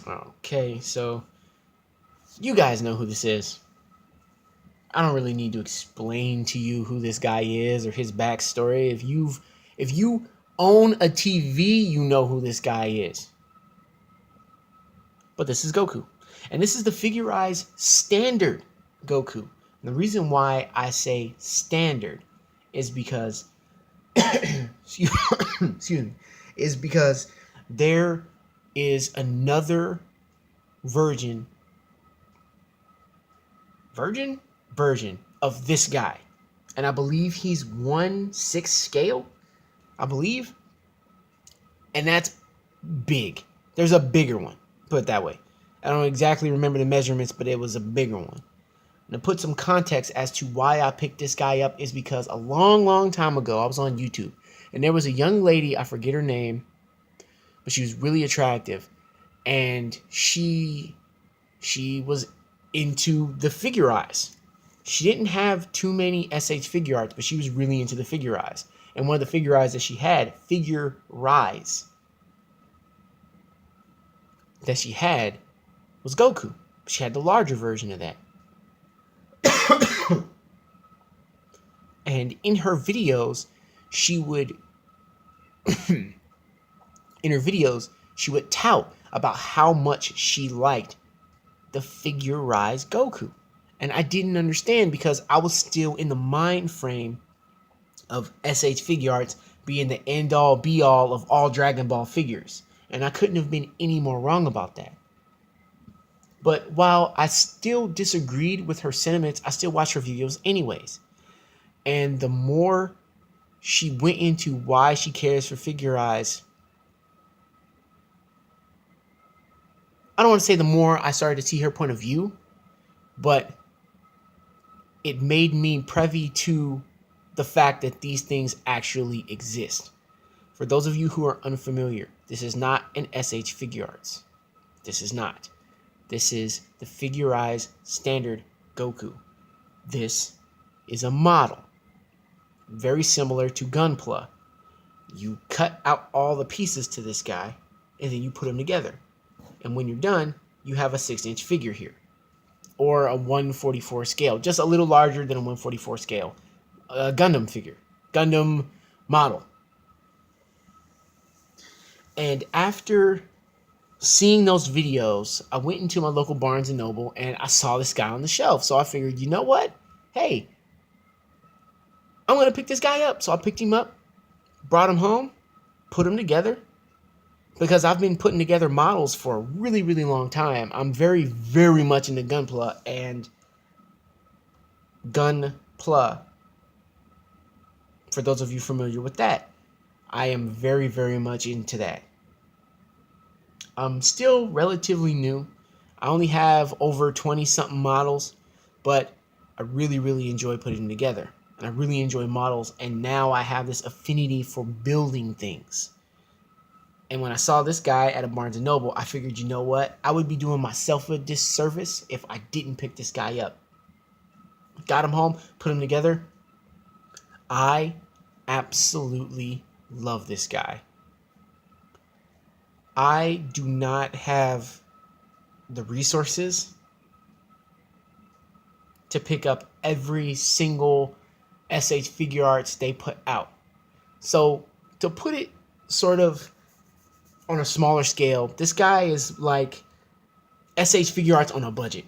Okay, so you guys know who this is. I don't really need to explain to you who this guy is or his backstory. If you own a TV, you know who this guy is. But this is Goku. And this is the Figurized standard Goku. And the reason why I say standard is because excuse me, is because there is another virgin virgin version of this guy. And I believe he's 1/6 scale. I believe. And that's big. There's a bigger one. Put it that way. I don't exactly remember the measurements, but it was a bigger one. And to put some context as to why I picked this guy up is because a long time ago, I was on YouTube. And there was a young lady, I forget her name, but she was really attractive. And she was into the Figuarts. She didn't have too many SH Figuarts, but she was really into the Figuarts. And one of the Figuarts that she had, that she had was Goku. She had the larger version of that. And in her videos, she would tout about how much she liked the Figurized Goku. And I didn't understand because I was still in the mind frame of SH Figuarts being the end all be all of all Dragon Ball figures. And I couldn't have been any more wrong about that. But while I still disagreed with her sentiments, I still watched her videos anyways. And the more she went into why she cares for Figurized, I don't want to say the more I started to see her point of view, but it made me privy to the fact that these things actually exist. For those of you who are unfamiliar, this is not an SH Figuarts. This is not. This is the Figurized standard Goku. This is a model. Very similar to Gunpla. You cut out all the pieces to this guy, and then you put them together. And when you're done, you have a 6-inch figure here. Or a 1/44 scale. Just a little larger than a 1/44 scale. A Gundam figure. Gundam model. And after seeing those videos, I went into my local Barnes & Noble and I saw this guy on the shelf. So I figured, you know what? Hey, I'm going to pick this guy up. So I picked him up, brought him home, put him together. Because I've been putting together models for a really long time. I'm very much into Gunpla and Gunpla. For those of you familiar with that, I am very much into that. I'm still relatively new. I only have over 20-something models, but I really enjoy putting them together. And I really enjoy models, and now I have this affinity for building things. And when I saw this guy at a Barnes & Noble, I figured, you know what? I would be doing myself a disservice if I didn't pick this guy up. Got him home, put him together. I absolutely love this guy. I do not have the resources to pick up every single SH Figuarts they put out. So to put it sort of on a smaller scale, this guy is like SH Figuarts on a budget.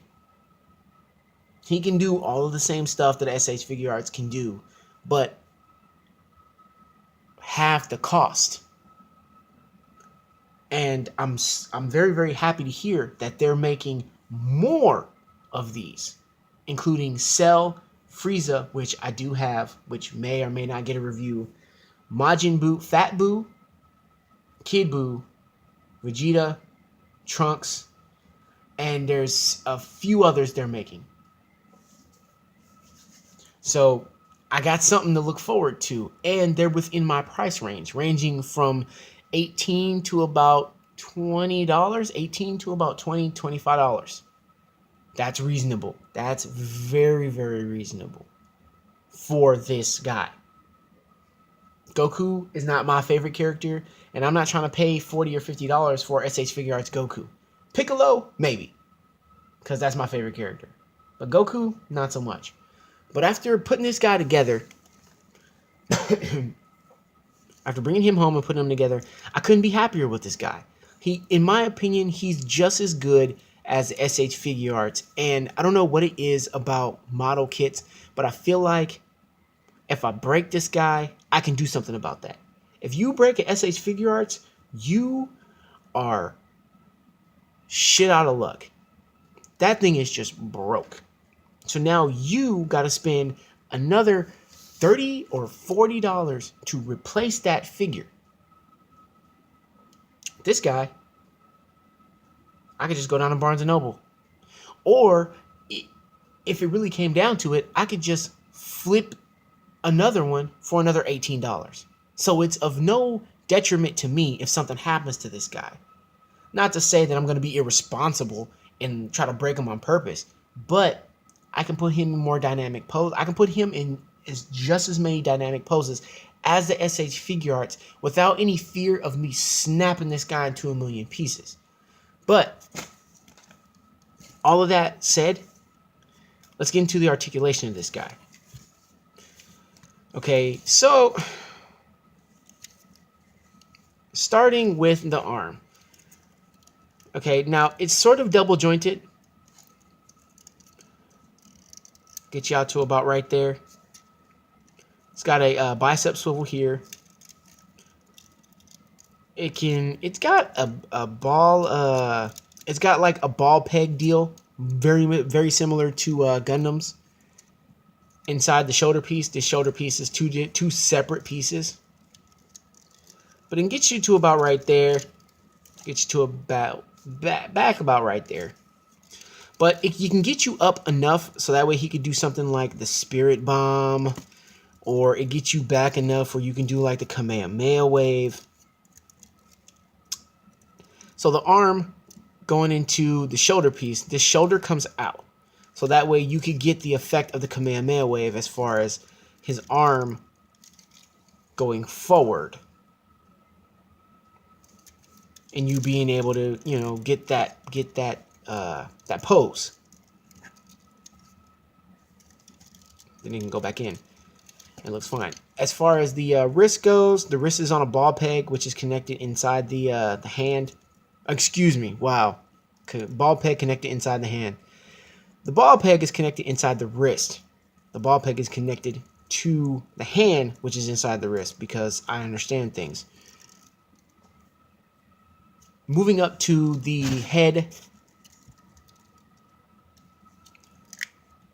He can do all of the same stuff that SH Figuarts can do, but half the cost. And I'm very happy to hear that they're making more of these, including Cell, Frieza, which I do have, which may or may not get a review, Majin Buu, Fat Buu, Kid Buu, Vegeta, Trunks, and there's a few others they're making. So I got something to look forward to, and they're within my price range, ranging from $18 to about $20, $18 to about $20, $25. That's reasonable. That's very reasonable for this guy. Goku is not my favorite character, and I'm not trying to pay $40 or $50 for SH Figuarts Goku. Piccolo, maybe, because that's my favorite character. But Goku, not so much. But after putting this guy together, after bringing him home and putting him together, I couldn't be happier with this guy. In my opinion, he's just as good as Sh-figuarts. And I don't know what it is about model kits, but I feel like if I break this guy, I can do something about that. If you break an Sh-figuarts, you are shit out of luck. That thing is just broke. So now you got to spend another $30 or $40 to replace that figure. This guy, I could just go down to Barnes & Noble. Or if it really came down to it, I could just flip another one for another $18. So it's of no detriment to me if something happens to this guy. Not to say that I'm going to be irresponsible and try to break him on purpose, but I can put him in more dynamic pose. I can put him in just as many dynamic poses as the Sh-figuarts without any fear of me snapping this guy into a million pieces. But all of that said, let's get into the articulation of this guy. Okay, so starting with the arm. Okay, now it's sort of double jointed. Get you out to about right there. It's got a bicep swivel here. It's got a ball. It's got like a ball peg deal, very similar to Gundam's. Inside the shoulder piece, this shoulder piece is two separate pieces. But it can get you to about right there. Get you to about back about right there. But you can get you up enough so that way he could do something like the Spirit Bomb, or it gets you back enough where you can do like the Kamehameha Wave. So the arm going into the shoulder piece, this shoulder comes out. So that way you could get the effect of the Kamehameha Wave as far as his arm going forward. And you being able to, you know, get that pose. Then you can go back in. It looks fine. As far as the wrist goes, the wrist is on a ball peg, which is connected inside the hand. Excuse me. Wow. Ball peg connected inside the hand. The ball peg is connected inside the wrist. The ball peg is connected to the hand, which is inside the wrist, because I understand things. Moving up to the head.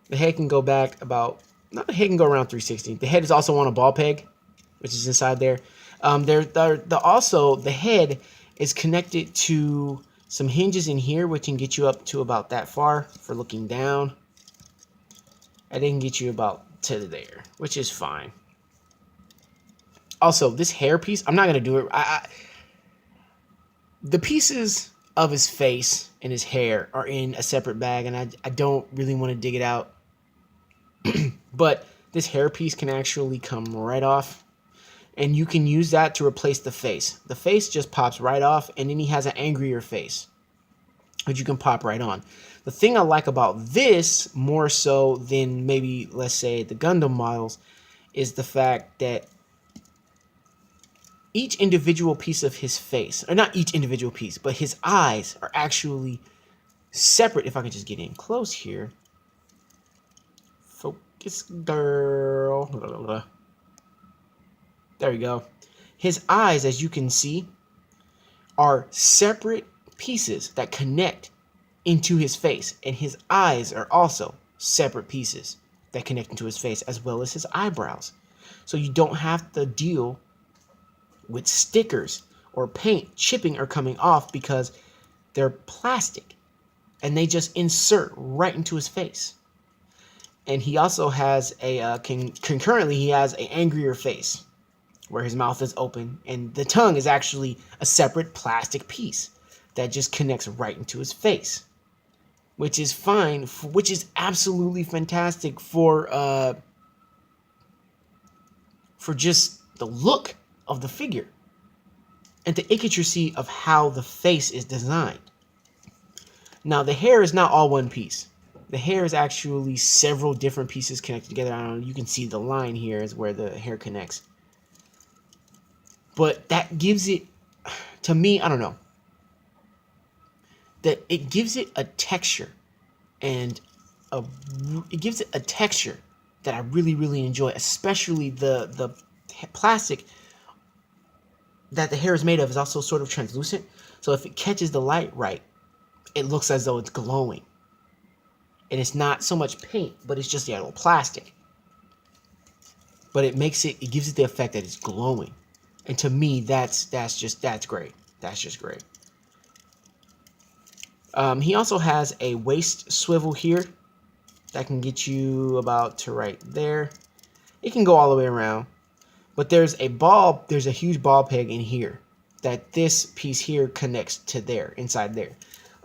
The head can go back about, not the head can go around 360. The head is also on a ball peg, which is inside there. Also, the head is connected to some hinges in here, which can get you up to about that far for looking down. And then get you about to there, which is fine. Also, this hair piece, I'm not going to do it. The pieces of his face and his hair are in a separate bag, and I don't really want to dig it out. But this hair piece can actually come right off, and you can use that to replace the face. The face just pops right off, and then he has an angrier face, which you can pop right on. The thing I like about this, more so than maybe, let's say, the Gundam models, is the fact that each individual piece of his face, or not each individual piece, but his eyes are actually separate. If I could just get in close here. Focus, girl. There we go. His eyes, as you can see, are separate pieces that connect into his face. And his eyes are also separate pieces that connect into his face, as well as his eyebrows. So you don't have to deal with stickers or paint chipping or coming off, because they're plastic and they just insert right into his face. And he also has a concurrently he has an angrier face where his mouth is open, and the tongue is actually a separate plastic piece that just connects right into his face, which is fine, which is absolutely fantastic for just the look of the figure and the intricacy of how the face is designed. Now the hair is not all one piece. The hair is actually several different pieces connected together. I don't know, you can see the line here is where the hair connects. But that gives it, to me, I don't know, that it gives it a texture, and it gives it a texture that I really, really enjoy, especially the plastic that the hair is made of is also sort of translucent. So if it catches the light right, it looks as though it's glowing. And it's not so much paint, but it's just the actual plastic. But it gives it the effect that it's glowing. And to me, that's great. That's just great. He also has a waist swivel here that can get you about to right there. It can go all the way around. But there's a huge ball peg in here that this piece here connects to there, inside there.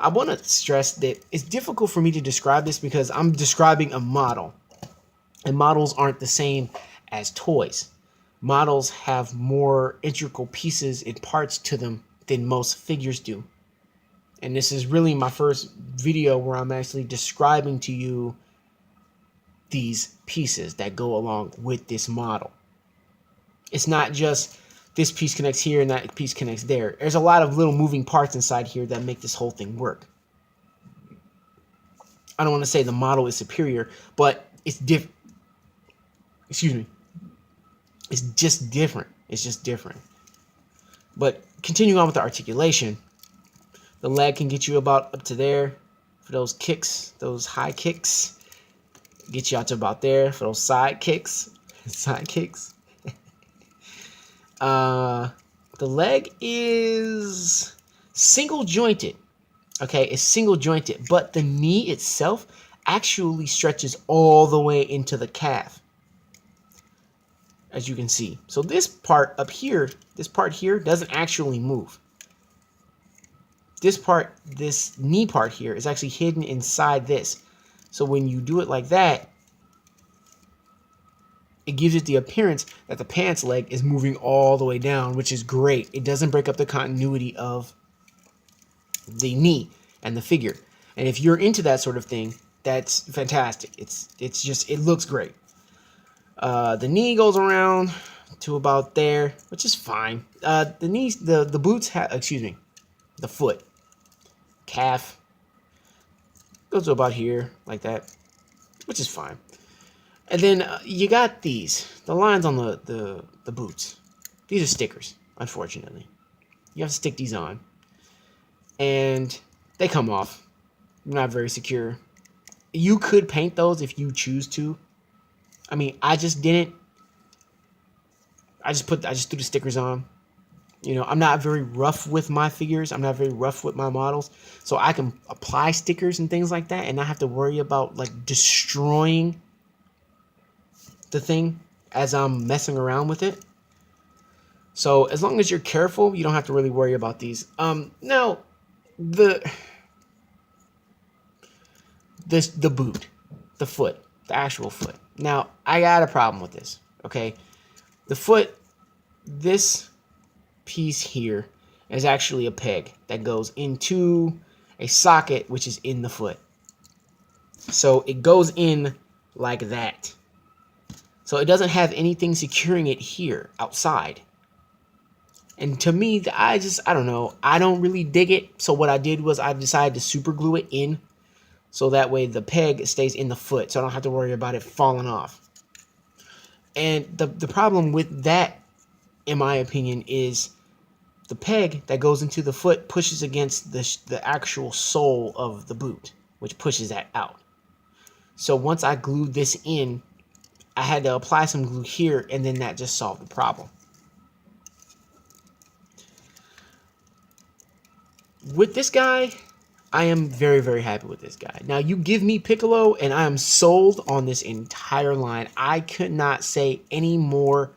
I want to stress that it's difficult for me to describe this because I'm describing a model, and models aren't the same as toys. Models have more integral pieces and parts to them than most figures do. And this is really my first video where I'm actually describing to you these pieces that go along with this model. It's not just this piece connects here and that piece connects there. There's a lot of little moving parts inside here that make this whole thing work. I don't want to say the model is superior, but it's different. Excuse me. It's just different. It's just different. But continuing on with the articulation, the leg can get you about up to there for those kicks, those high kicks. Get you out to about there for those side kicks. Side kicks. The leg is single jointed. Okay, it's single jointed, but the knee itself actually stretches all the way into the calf, as you can see. So this part up here, this part here doesn't actually move. This knee part here is actually hidden inside this. So when you do it like that, it gives it the appearance that the pants leg is moving all the way down, which is great. It doesn't break up the continuity of the knee and the figure. And if you're into that sort of thing, that's fantastic. It's just, it looks great. The knee goes around to about there, which is fine. The knees, the boots have, excuse me, the foot, calf goes to about here, like that, which is fine. And then you got the lines on the boots. These are stickers, unfortunately. You have to stick these on. And they come off. Not very secure. You could paint those if you choose to. I mean, I just didn't. I just threw the stickers on. You know, I'm not very rough with my figures. I'm not very rough with my models. So I can apply stickers and things like that and not have to worry about like destroying the thing as I'm messing around with it. So as long as you're careful, you don't have to really worry about these. Now the boot, the foot, the actual foot. Now I got a problem with this. Okay, the foot, this piece here is actually a peg that goes into a socket which is in the foot. So it goes in like that. So it doesn't have anything securing it here outside. And to me, I don't know. I don't really dig it. So what I did was I decided to super glue it in. So that way the peg stays in the foot. So I don't have to worry about it falling off. And the problem with that, in my opinion, is the peg that goes into the foot pushes against the actual sole of the boot, which pushes that out. So once I glued this in, I had to apply some glue here, and then that just solved the problem. With this guy, I am very, very happy with this guy. Now, you give me Piccolo, and I am sold on this entire line. I could not say any more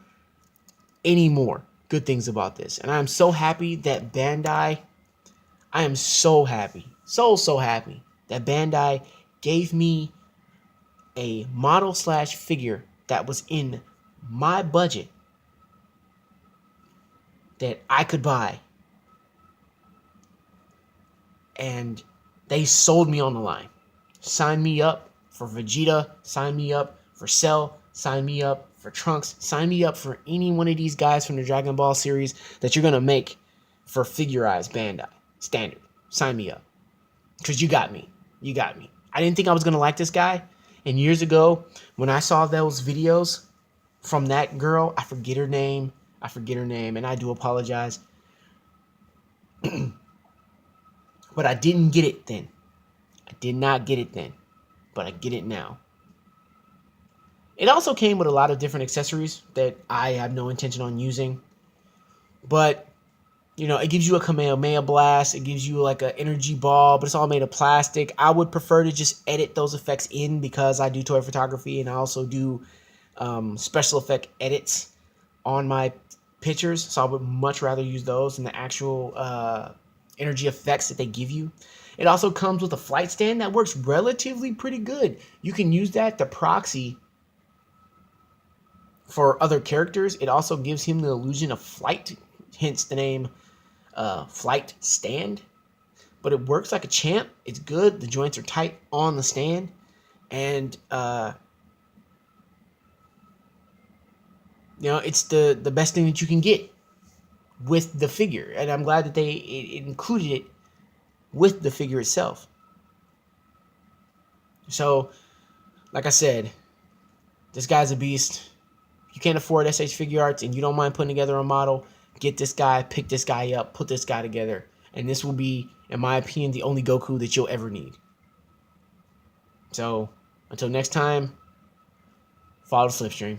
good things about this. And I'm so happy that Bandai, I am so happy, so happy that Bandai gave me a model slash figure that was in my budget that I could buy. And They sold me on the line. Sign me up for Vegeta. Sign me up for Cell. Sign me up for Trunks. Sign me up for any one of these guys from the Dragon Ball series that you're going to make for Figuarts Bandai. Standard. Sign me up. Because you got me. You got me. I didn't think I was going to like this guy. And years ago, when I saw those videos from that girl, I forget her name. And I do apologize. But I didn't get it then. I did not get it then. But I get it now. It also came with a lot of different accessories that I have no intention on using. But, you know, it gives you a Kamehameha blast. It gives you like an energy ball, but it's all made of plastic. I would prefer to just edit those effects in because I do toy photography and I also do special effect edits on my pictures. So I would much rather use those than the actual energy effects that they give you. It also comes with a flight stand that works relatively pretty good. You can use that to proxy for other characters. It also gives him the illusion of flight, hence the name flight stand. But it works like a champ. It's good. The joints are tight on the stand. And, you know, it's the best thing that you can get with the figure. And I'm glad that they included it with the figure itself. So, like I said, this guy's a beast. If you can't afford Sh-figuarts and you don't mind putting together a model, get this guy, pick this guy up, put this guy together. And this will be, in my opinion, the only Goku that you'll ever need. So, until next time, follow the Slipstream.